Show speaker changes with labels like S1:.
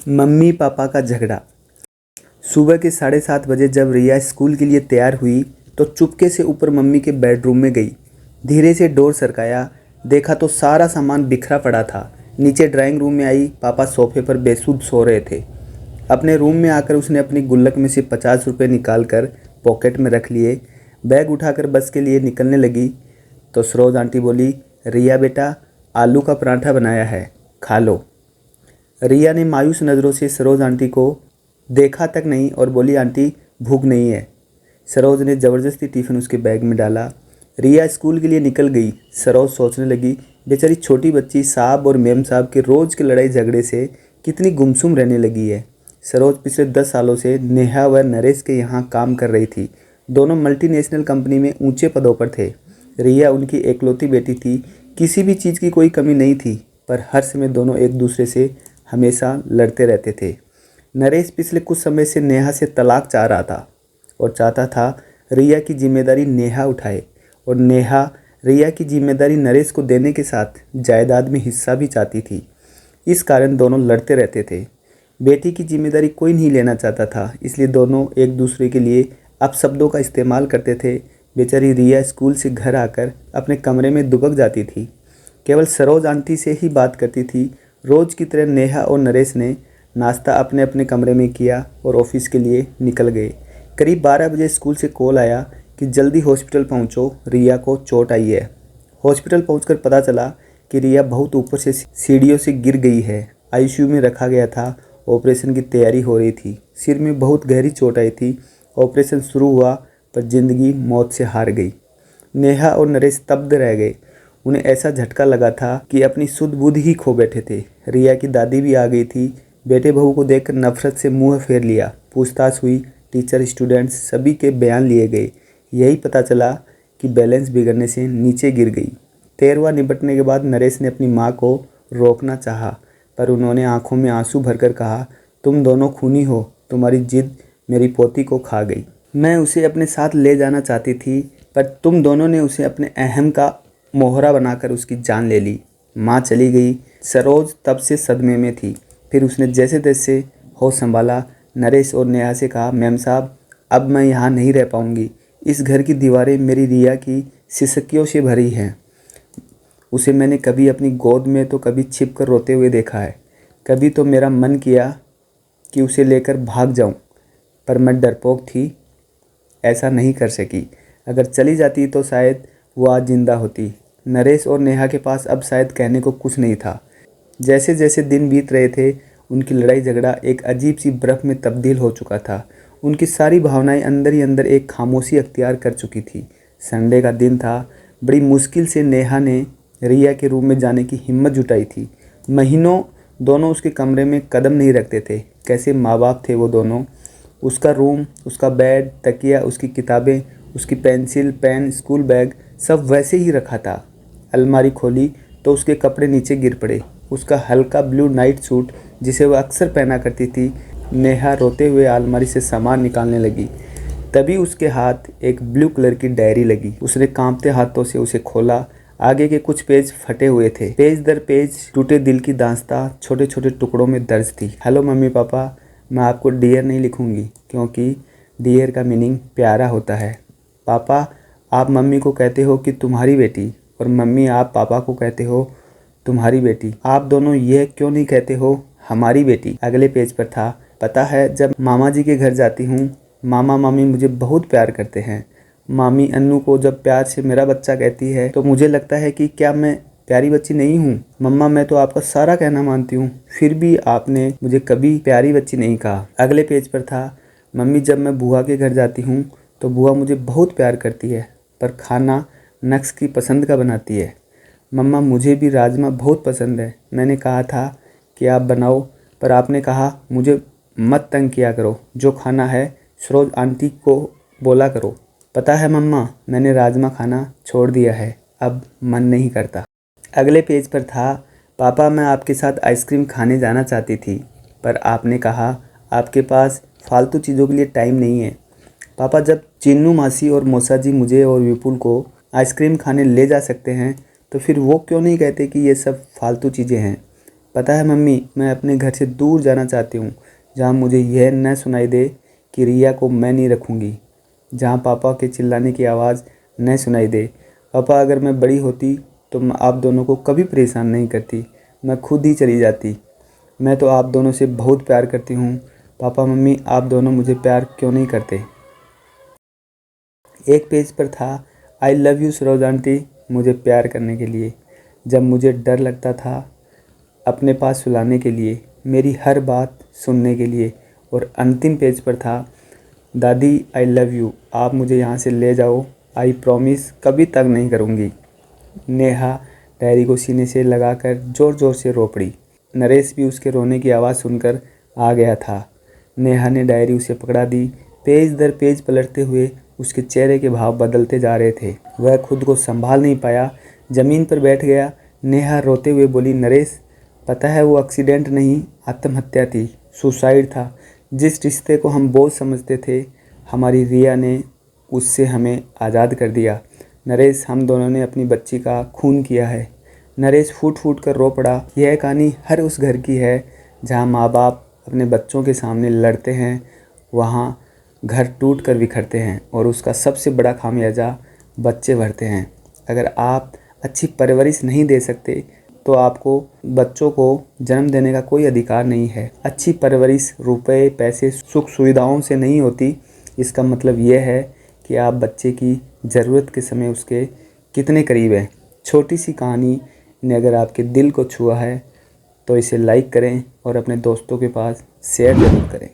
S1: Mummy papa का झगड़ा। सुबह के 7:30 बजे जब रिया स्कूल के लिए तैयार हुई तो चुपके से ऊपर मम्मी के बेडरूम में गई। धीरे से डोर सरकाया, देखा तो सारा सामान बिखरा पड़ा था। नीचे ड्राइंग रूम में आई, पापा सोफे पर बेसुध सो रहे थे। अपने रूम में आकर उसने अपनी गुल्लक में से 50 रुपये निकाल कर पॉकेट में रख लिए। बैग उठाकर बस के लिए निकलने लगी तो सरोज आंटी बोली, रिया बेटा, आलू का पराठा बनाया है, खा लो। रिया ने मायूस नज़रों से सरोज आंटी को देखा तक नहीं और बोली, आंटी भूख नहीं है। सरोज ने ज़बरदस्ती टिफ़िन उसके बैग में डाला। रिया स्कूल के लिए निकल गई। सरोज सोचने लगी, बेचारी छोटी बच्ची साहब और मेम साहब के रोज़ के लड़ाई झगड़े से कितनी गुमसुम रहने लगी है। सरोज पिछले 10 सालों से नेहा व नरेश के यहाँ काम कर रही थी। दोनों मल्टीनेशनल कंपनी में ऊंचे पदों पर थे। रिया उनकी एकलौती बेटी थी। किसी भी चीज़ की कोई कमी नहीं थी, पर हर समय दोनों एक दूसरे से हमेशा लड़ते रहते थे। नरेश पिछले कुछ समय से नेहा से तलाक चाह रहा था और चाहता था रिया की जिम्मेदारी नेहा उठाए, और नेहा रिया की जिम्मेदारी नरेश को देने के साथ जायदाद में हिस्सा भी चाहती थी। इस कारण दोनों लड़ते रहते थे। बेटी की जिम्मेदारी कोई नहीं लेना चाहता था, इसलिए दोनों एक दूसरे के लिए अपशब्दों का इस्तेमाल करते थे। बेचारी रिया स्कूल से घर आकर अपने कमरे में दुबक जाती थी, केवल सरोज आंटी से ही बात करती थी। रोज़ की तरह नेहा और नरेश ने नाश्ता अपने अपने कमरे में किया और ऑफिस के लिए निकल गए। करीब 12 बजे स्कूल से कॉल आया कि जल्दी हॉस्पिटल पहुंचो, रिया को चोट आई है। हॉस्पिटल पहुंचकर पता चला कि रिया बहुत ऊपर से सीढ़ियों से गिर गई है। आईसीयू में रखा गया था। ऑपरेशन की तैयारी हो रही थी। सिर में बहुत गहरी चोट आई थी। ऑपरेशन शुरू हुआ पर जिंदगी मौत से हार गई। नेहा और नरेश स्तब्ध रह गए। उन्हें ऐसा झटका लगा था कि अपनी सुध बुध ही खो बैठे थे। रिया की दादी भी आ गई थी। बेटे बहू को देखकर नफरत से मुंह फेर लिया। पूछताछ हुई, टीचर स्टूडेंट्स सभी के बयान लिए गए। यही पता चला कि बैलेंस बिगड़ने से नीचे गिर गई। 13वां निपटने के बाद नरेश ने अपनी माँ को रोकना चाहा, पर उन्होंने आंखों में आंसू भरकर कहा, तुम दोनों खूनी हो, तुम्हारी जिद मेरी पोती को खा गई। मैं उसे अपने साथ ले जाना चाहती थी, पर तुम दोनों ने उसे अपने अहम का मोहरा बनाकर उसकी जान ले ली। माँ चली गई। सरोज तब से सदमे में थी। फिर उसने जैसे तैसे होश संभाला। नरेश और नेहा से कहा, मैम साहब, अब मैं यहाँ नहीं रह पाऊँगी। इस घर की दीवारें मेरी रिया की सिसकियों से भरी हैं। उसे मैंने कभी अपनी गोद में तो कभी छिप कर रोते हुए देखा है। कभी तो मेरा मन किया कि उसे लेकर भाग जाऊँ, पर मैं डरपोक थी, ऐसा नहीं कर सकी। अगर चली जाती तो शायद वो आज जिंदा होती। नरेश और नेहा के पास अब शायद कहने को कुछ नहीं था। जैसे जैसे दिन बीत रहे थे, उनकी लड़ाई झगड़ा एक अजीब सी बर्फ़ में तब्दील हो चुका था। उनकी सारी भावनाएं अंदर ही अंदर एक खामोशी अख्तियार कर चुकी थी। संडे का दिन था। बड़ी मुश्किल से नेहा ने रिया के रूम में जाने की हिम्मत जुटाई थी। महीनों दोनों उसके कमरे में कदम नहीं रखते थे। कैसे माँ बाप थे वो दोनों। उसका रूम, उसका बेड, तकिया, उसकी किताबें, उसकी पेंसिल, पेन, स्कूल बैग सब वैसे ही रखा था। अलमारी खोली तो उसके कपड़े नीचे गिर पड़े। उसका हल्का ब्लू नाइट सूट जिसे वह अक्सर पहना करती थी। नेहा रोते हुए अलमारी से सामान निकालने लगी। तभी उसके हाथ एक ब्लू कलर की डायरी लगी। उसने कांपते हाथों से उसे खोला। आगे के कुछ पेज फटे हुए थे। पेज दर पेज टूटे दिल की दास्तां छोटे छोटे टुकड़ों में दर्ज थी। हेलो मम्मी पापा, मैं आपको डियर नहीं लिखूंगी, क्योंकि डियर का मीनिंग प्यारा होता है। पापा, आप मम्मी को कहते हो कि तुम्हारी बेटी, और मम्मी आप पापा को कहते हो तुम्हारी बेटी। आप दोनों यह क्यों नहीं कहते हो हमारी बेटी। अगले पेज पर था, पता है जब मामा जी के घर जाती हूँ, मामा मामी मुझे बहुत प्यार करते हैं। मामी अन्नू को जब प्यार से मेरा बच्चा कहती है तो मुझे लगता है कि क्या मैं प्यारी बच्ची नहीं हूँ। मम्मा, मैं तो आपका सारा कहना मानती हूँ, फिर भी आपने मुझे कभी प्यारी बच्ची नहीं कहा। अगले पेज पर था, मम्मी जब मैं बुआ के घर जाती हूँ तो बुआ मुझे बहुत प्यार करती है, पर खाना नक्श की पसंद का बनाती है। मम्मा, मुझे भी राजमा बहुत पसंद है। मैंने कहा था कि आप बनाओ, पर आपने कहा मुझे मत तंग किया करो, जो खाना है सरोज आंटी को बोला करो। पता है मम्मा, मैंने राजमा खाना छोड़ दिया है, अब मन नहीं करता। अगले पेज पर था, पापा मैं आपके साथ आइसक्रीम खाने जाना चाहती थी, पर आपने कहा आपके पास फालतू चीज़ों के लिए टाइम नहीं है। पापा, जब चिन्नू मासी और मौसा जी मुझे और विपुल को आइसक्रीम खाने ले जा सकते हैं तो फिर वो क्यों नहीं कहते कि ये सब फालतू चीज़ें हैं। पता है मम्मी, मैं अपने घर से दूर जाना चाहती हूँ, जहाँ मुझे यह न सुनाई दे कि रिया को मैं नहीं रखूँगी, जहाँ पापा के चिल्लाने की आवाज़ न सुनाई दे। पापा, अगर मैं बड़ी होती तो मैं आप दोनों को कभी परेशान नहीं करती, मैं खुद ही चली जाती। मैं तो आप दोनों से बहुत प्यार करती हूँ। पापा मम्मी, आप दोनों मुझे प्यार क्यों नहीं करते? एक पेज पर था, I love you Saroj aunty, मुझे प्यार करने के लिए, जब मुझे डर लगता था अपने पास सुलाने के लिए, मेरी हर बात सुनने के लिए। और अंतिम पेज पर था, दादी आई लव यू, आप मुझे यहाँ से ले जाओ, आई प्रॉमिस कभी तंग नहीं करूँगी। नेहा डायरी को सीने से लगाकर ज़ोर ज़ोर से रो पड़ी। नरेश भी उसके रोने की आवाज़ सुनकर आ गया था। नेहा ने डायरी उसे पकड़ा दी। पेज दर पेज पलटते हुए उसके चेहरे के भाव बदलते जा रहे थे। वह खुद को संभाल नहीं पाया, ज़मीन पर बैठ गया। नेहा रोते हुए बोली, नरेश, पता है वो एक्सीडेंट नहीं, आत्महत्या थी, सुसाइड था। जिस रिश्ते को हम बोझ समझते थे, हमारी रिया ने उससे हमें आज़ाद कर दिया। नरेश, हम दोनों ने अपनी बच्ची का खून किया है। नरेश फूट फूट कर रो पड़ा। यह कहानी हर उस घर की है जहाँ माँ बाप अपने बच्चों के सामने लड़ते हैं, वहाँ घर टूट कर बिखरते हैं और उसका सबसे बड़ा खामियाजा बच्चे भरते हैं। अगर आप अच्छी परवरिश नहीं दे सकते तो आपको बच्चों को जन्म देने का कोई अधिकार नहीं है। अच्छी परवरिश रुपए, पैसे, सुख सुविधाओं से नहीं होती। इसका मतलब यह है कि आप बच्चे की ज़रूरत के समय उसके कितने करीब हैं। छोटी सी कहानी ने अगर आपके दिल को छुआ है तो इसे लाइक करें और अपने दोस्तों के पास शेयर ज़रूर करें।